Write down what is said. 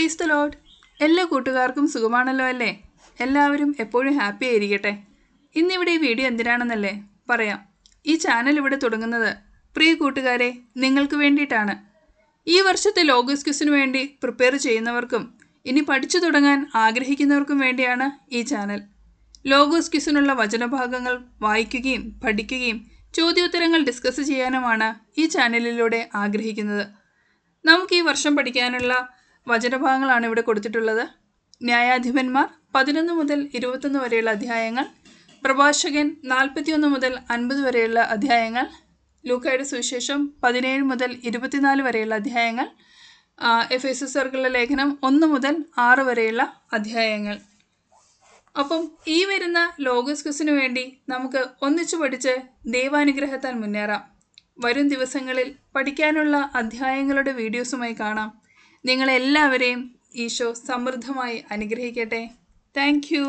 Praise the Lord. എല്ലാ കൂട്ടുകാർക്കും സുഖമാണല്ലോ അല്ലേ? എല്ലാവരും എപ്പോഴും ഹാപ്പി ആയിരിക്കട്ടെ. ഇന്നിവിടെ ഈ വീഡിയോ എന്തിനാണെന്നല്ലേ പറയാം. ഈ ചാനൽ ഇവിടെ തുടങ്ങുന്നത് പ്രിയ കൂട്ടുകാരെ നിങ്ങൾക്ക് വേണ്ടിയിട്ടാണ്. ഈ വർഷത്തെ ലോഗോസ് ക്വിസിന് വേണ്ടി പ്രിപ്പയർ ചെയ്യുന്നവർക്കും ഇനി പഠിച്ചു തുടങ്ങാൻ ആഗ്രഹിക്കുന്നവർക്കും വേണ്ടിയാണ് ഈ ചാനൽ. ലോഗോസ് ക്വിസിനുള്ള വചനഭാഗങ്ങൾ വായിക്കുകയും പഠിക്കുകയും ചോദ്യോത്തരങ്ങൾ ഡിസ്കസ് ചെയ്യാനുമാണ് ഈ ചാനലിലൂടെ ആഗ്രഹിക്കുന്നത്. നമുക്ക് ഈ വർഷം പഠിക്കാനുള്ള വചനഭാഗങ്ങളാണ് ഇവിടെ കൊടുത്തിട്ടുള്ളത്. ന്യായാധിപന്മാർ 11 മുതൽ 21 വരെയുള്ള അധ്യായങ്ങൾ, പ്രഭാഷകൻ 41 മുതൽ 50 വരെയുള്ള അധ്യായങ്ങൾ, ലൂക്കായുടെ സുവിശേഷം 17 മുതൽ 24 വരെയുള്ള അധ്യായങ്ങൾ, എഫേസ്യർക്കുള്ള ലേഖനം 1 മുതൽ 6 വരെയുള്ള അധ്യായങ്ങൾ. അപ്പം ഈ വരുന്ന ലോഗോസ് ക്വിസിന് വേണ്ടി നമുക്ക് ഒന്നിച്ചു പഠിച്ച് ദൈവാനുഗ്രഹത്താൽ മുന്നേറാം. വരും ദിവസങ്ങളിൽ പഠിക്കാനുള്ള അധ്യായങ്ങളുടെ വീഡിയോസുമായി കാണാം. നിങ്ങളെല്ലാവരെയും ഈശോ സമൃദ്ധമായി അനുഗ്രഹിക്കട്ടെ. Thank you.